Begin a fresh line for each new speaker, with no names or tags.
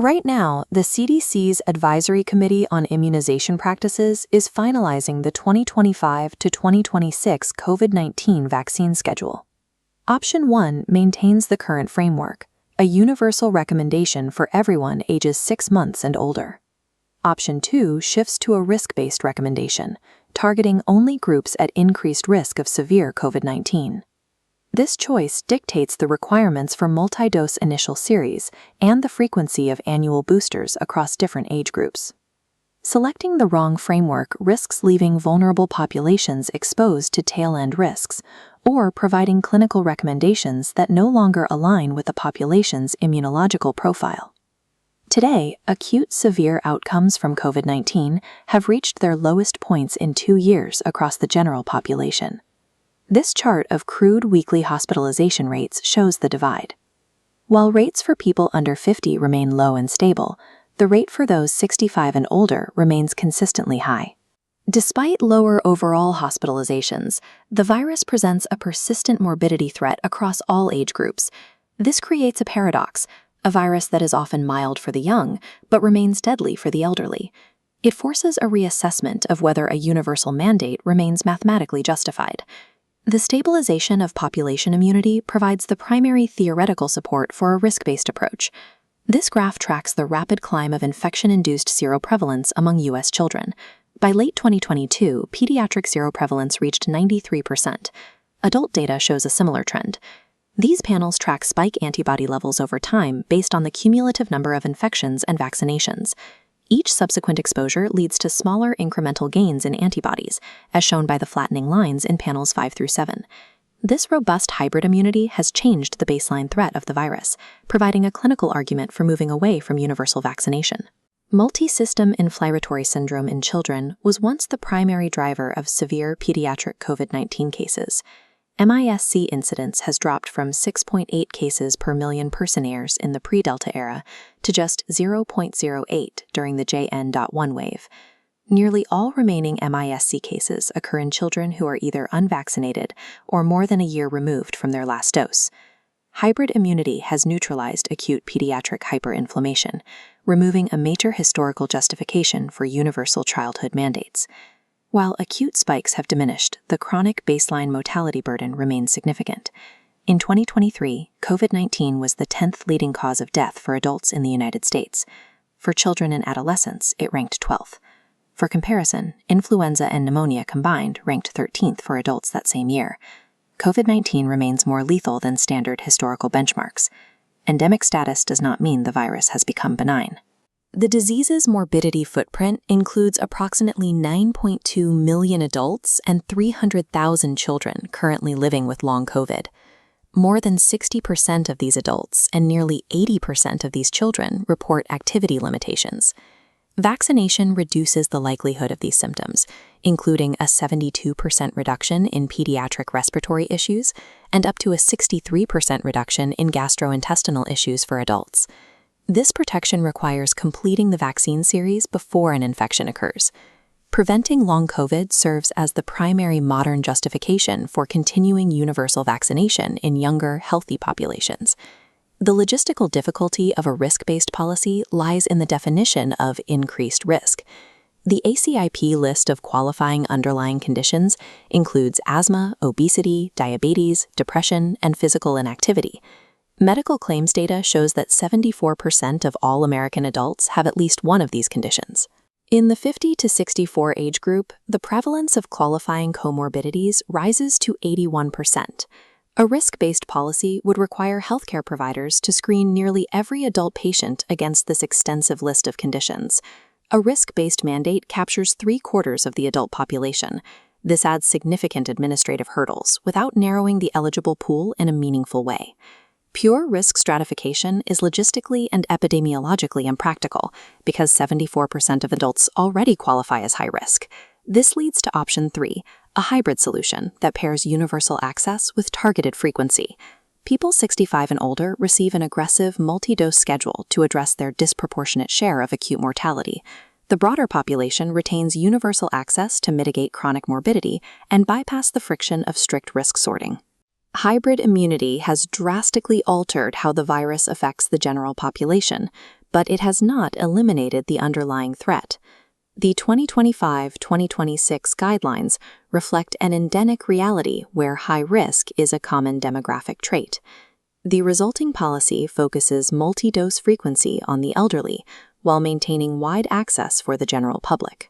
Right now, the CDC's Advisory Committee on Immunization Practices is finalizing the 2025 to 2026 COVID-19 vaccine schedule. Option 1 maintains the current framework, a universal recommendation for everyone ages 6 months and older. Option 2 shifts to a risk-based recommendation, targeting only groups at increased risk of severe COVID-19. This choice dictates the requirements for multi-dose initial series and the frequency of annual boosters across different age groups. Selecting the wrong framework risks leaving vulnerable populations exposed to tail-end risks, or providing clinical recommendations that no longer align with the population's immunological profile. Today, acute severe outcomes from COVID-19 have reached their lowest points in 2 years across the general population. This chart of crude weekly hospitalization rates shows the divide. While rates for people under 50 remain low and stable, the rate for those 65 and older remains consistently high. Despite lower overall hospitalizations, the virus presents a persistent morbidity threat across all age groups. This creates a paradox, a virus that is often mild for the young, but remains deadly for the elderly. It forces a reassessment of whether a universal mandate remains mathematically justified. The stabilization of population immunity provides the primary theoretical support for a risk-based approach. This graph tracks the rapid climb of infection-induced seroprevalence among U.S. children. By late 2022, pediatric seroprevalence reached 93%. Adult data shows a similar trend. These panels track spike antibody levels over time based on the cumulative number of infections and vaccinations. Each subsequent exposure leads to smaller incremental gains in antibodies, as shown by the flattening lines in panels 5 through 7. This robust hybrid immunity has changed the baseline threat of the virus, providing a clinical argument for moving away from universal vaccination. Multisystem inflammatory syndrome in children was once the primary driver of severe pediatric COVID-19 cases. MIS-C incidence has dropped from 6.8 cases per million person-years in the pre-Delta era to just 0.08 during the JN.1 wave. Nearly all remaining MIS-C cases occur in children who are either unvaccinated or more than a year removed from their last dose. Hybrid immunity has neutralized acute pediatric hyperinflammation, removing a major historical justification for universal childhood mandates. While acute spikes have diminished, the chronic baseline mortality burden remains significant. In 2023, COVID-19 was the 10th leading cause of death for adults in the United States. For children and adolescents, it ranked 12th. For comparison, influenza and pneumonia combined ranked 13th for adults that same year. COVID-19 remains more lethal than standard historical benchmarks. Endemic status does not mean the virus has become benign. The disease's morbidity footprint includes approximately 9.2 million adults and 300,000 children currently living with long COVID. More than 60% of these adults and nearly 80% of these children report activity limitations. Vaccination reduces the likelihood of these symptoms, including a 72% reduction in pediatric respiratory issues and up to a 63% reduction in gastrointestinal issues for adults. This protection requires completing the vaccine series before an infection occurs. Preventing long COVID serves as the primary modern justification for continuing universal vaccination in younger, healthy populations. The logistical difficulty of a risk-based policy lies in the definition of increased risk. The ACIP list of qualifying underlying conditions includes asthma, obesity, diabetes, depression, and physical inactivity. Medical claims data shows that 74% of all American adults have at least one of these conditions. In the 50 to 64 age group, the prevalence of qualifying comorbidities rises to 81%. A risk-based policy would require healthcare providers to screen nearly every adult patient against this extensive list of conditions. A risk-based mandate captures 3/4 of the adult population. This adds significant administrative hurdles without narrowing the eligible pool in a meaningful way. Pure risk stratification is logistically and epidemiologically impractical because 74% of adults already qualify as high risk. This leads to option 3, a hybrid solution that pairs universal access with targeted frequency. People 65 and older receive an aggressive multi-dose schedule to address their disproportionate share of acute mortality. The broader population retains universal access to mitigate chronic morbidity and bypass the friction of strict risk sorting. Hybrid immunity has drastically altered how the virus affects the general population, but it has not eliminated the underlying threat. The 2025-2026 guidelines reflect an endemic reality where high risk is a common demographic trait. The resulting policy focuses multi-dose frequency on the elderly while maintaining wide access for the general public.